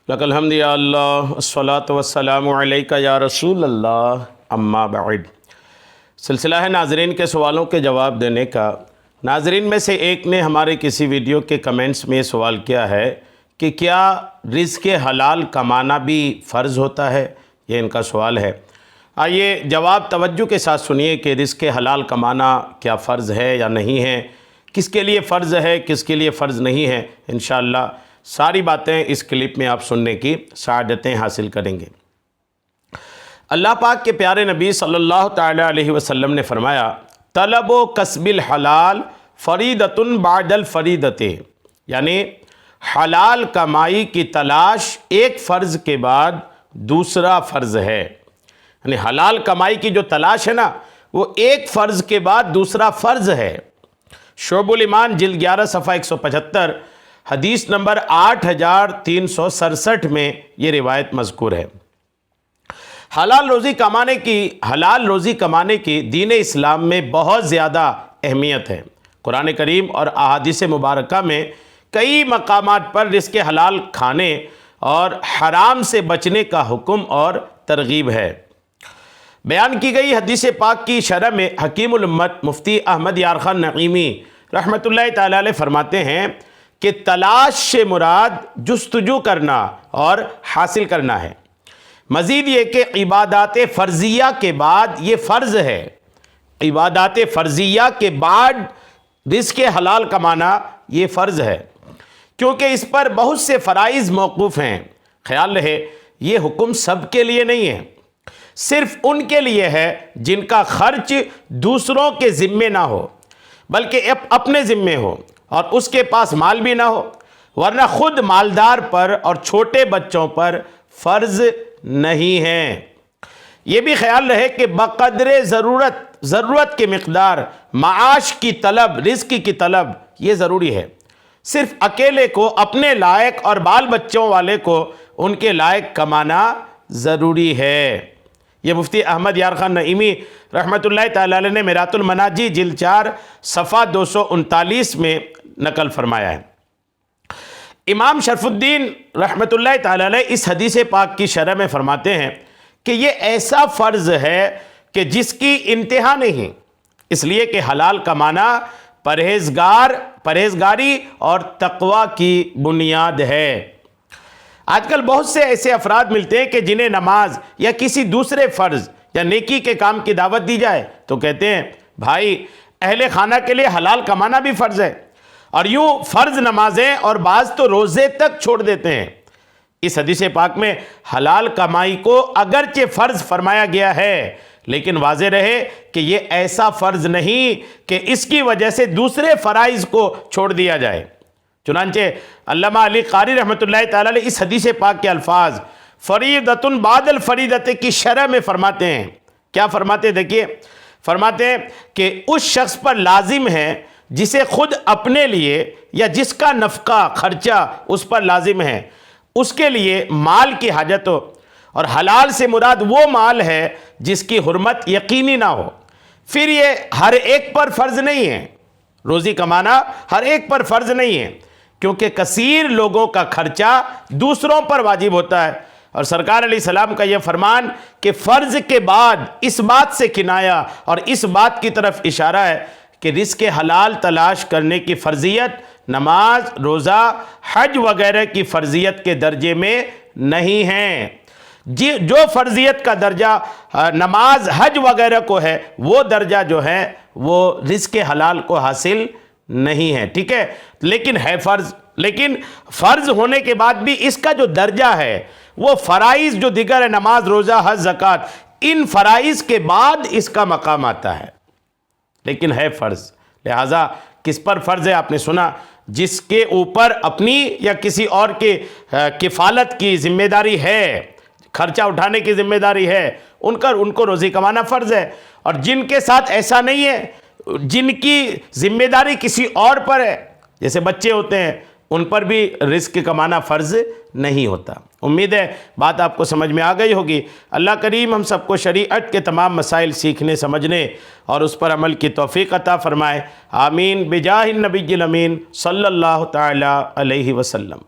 لک الحمد یا اللہ الصلاۃ والسلام علیک یا رسول اللہ اما بعد۔ سلسلہ ہے ناظرین کے سوالوں کے جواب دینے کا۔ ناظرین میں سے ایک نے ہمارے کسی ویڈیو کے کمنٹس میں یہ سوال کیا ہے کہ کیا رزق حلال کمانا بھی فرض ہوتا ہے؟ یہ ان کا سوال ہے۔ آئیے جواب توجہ کے ساتھ سنیے کہ رزق حلال کمانا کیا فرض ہے یا نہیں ہے، کس کے لیے فرض ہے، کس کے لیے فرض نہیں ہے۔ انشاءاللہ ساری باتیں اس کلپ میں آپ سننے کی سعادتیں حاصل کریں گے۔ اللہ پاک کے پیارے نبی صلی اللہ تعالی علیہ وسلم نے فرمایا، طلب و کسب الحلال فریدۃ بعد الفریدۃ، یعنی حلال کمائی کی تلاش ایک فرض کے بعد دوسرا فرض ہے۔ یعنی حلال کمائی کی جو تلاش ہے نا، وہ ایک فرض کے بعد دوسرا فرض ہے۔ شعب الایمان جلد 11 صفحہ 175 حدیث نمبر 8367 میں یہ روایت مذکور ہے۔ حلال روزی کمانے کی دین اسلام میں بہت زیادہ اہمیت ہے۔ قرآن کریم اور احادیث مبارکہ میں کئی مقامات پر رزق حلال کھانے اور حرام سے بچنے کا حکم اور ترغیب ہے۔ بیان کی گئی حدیث پاک کی شرح میں حکیم الامت مفتی احمد یار خان نعیمی رحمۃ اللہ تعالی علیہ فرماتے ہیں کہ تلاش سے مراد جستجو کرنا اور حاصل کرنا ہے۔ مزید یہ کہ عبادات فرضیہ کے بعد یہ فرض ہے، عبادات فرضیہ کے بعد رزق حلال کمانا یہ فرض ہے، کیونکہ اس پر بہت سے فرائض موقوف ہیں۔ خیال رہے یہ حکم سب کے لیے نہیں ہے، صرف ان کے لیے ہے جن کا خرچ دوسروں کے ذمے نہ ہو بلکہ اپنے ذمے ہو اور اس کے پاس مال بھی نہ ہو، ورنہ خود مالدار پر اور چھوٹے بچوں پر فرض نہیں ہے۔ یہ بھی خیال رہے کہ بقدر ضرورت کے مقدار معاش کی طلب، رزق کی طلب یہ ضروری ہے۔ صرف اکیلے کو اپنے لائق اور بال بچوں والے کو ان کے لائق کمانا ضروری ہے۔ یہ مفتی احمد یار خان نعیمی رحمۃ اللہ تعالی علیہ نے میرات المناجی جلد 4 صفحہ 239 میں نقل فرمایا ہے۔ امام شرف الدین رحمۃ اللہ تعالی علیہ اس حدیث پاک کی شرح میں فرماتے ہیں کہ یہ ایسا فرض ہے کہ جس کی انتہا نہیں، اس لیے کہ حلال کمانا پرہیزگاری اور تقوی کی بنیاد ہے۔ آج کل بہت سے ایسے افراد ملتے ہیں کہ جنہیں نماز یا کسی دوسرے فرض یا نیکی کے کام کی دعوت دی جائے تو کہتے ہیں بھائی اہل خانہ کے لیے حلال کمانا بھی فرض ہے، اور یوں فرض نمازیں اور بعض تو روزے تک چھوڑ دیتے ہیں۔ اس حدیث پاک میں حلال کمائی کو اگرچہ فرض فرمایا گیا ہے، لیکن واضح رہے کہ یہ ایسا فرض نہیں کہ اس کی وجہ سے دوسرے فرائض کو چھوڑ دیا جائے۔ چنانچہ علامہ علی قاری رحمۃ اللہ تعالی علیہ اس حدیث پاک کے الفاظ فریدۃ بعد الفریدۃ کی شرح میں فرماتے ہیں۔ کیا فرماتے ہیں؟ دیکھیے، فرماتے ہیں کہ اس شخص پر لازم ہے جسے خود اپنے لیے یا جس کا نفقہ خرچہ اس پر لازم ہے، اس کے لیے مال کی حاجت ہو، اور حلال سے مراد وہ مال ہے جس کی حرمت یقینی نہ ہو۔ پھر یہ ہر ایک پر فرض نہیں ہے، روزی کمانا ہر ایک پر فرض نہیں ہے، کیونکہ کثیر لوگوں کا خرچہ دوسروں پر واجب ہوتا ہے، اور سرکار علیہ السلام کا یہ فرمان کہ فرض کے بعد اس بات سے کنایا اور اس بات کی طرف اشارہ ہے کہ رزق حلال تلاش کرنے کی فرضیت نماز، روزہ، حج وغیرہ کی فرضیت کے درجے میں نہیں ہے۔ جو فرضیت کا درجہ نماز، حج وغیرہ کو ہے، وہ درجہ جو ہے وہ رزق حلال کو حاصل نہیں ہے، ٹھیک ہے؟ لیکن ہے فرض، لیکن فرض ہونے کے بعد بھی اس کا جو درجہ ہے وہ فرائض جو دیگر ہے، نماز، روزہ، حج، زکوٰۃ، ان فرائض کے بعد اس کا مقام آتا ہے، لیکن ہے فرض۔ لہٰذا کس پر فرض ہے؟ آپ نے سنا، جس کے اوپر اپنی یا کسی اور کے کفالت کی ذمہ داری ہے، خرچہ اٹھانے کی ذمہ داری ہے، ان کو روزی کمانا فرض ہے۔ اور جن کے ساتھ ایسا نہیں ہے، جن کی ذمہ داری کسی اور پر ہے، جیسے بچے ہوتے ہیں، ان پر بھی رزق کمانا فرض نہیں ہوتا۔ امید ہے بات آپ کو سمجھ میں آ گئی ہوگی۔ اللہ کریم ہم سب کو شریعت کے تمام مسائل سیکھنے، سمجھنے اور اس پر عمل کی توفیق عطا فرمائے۔ آمین بجاہ النبی الامین صلی اللہ تعالی علیہ وسلم۔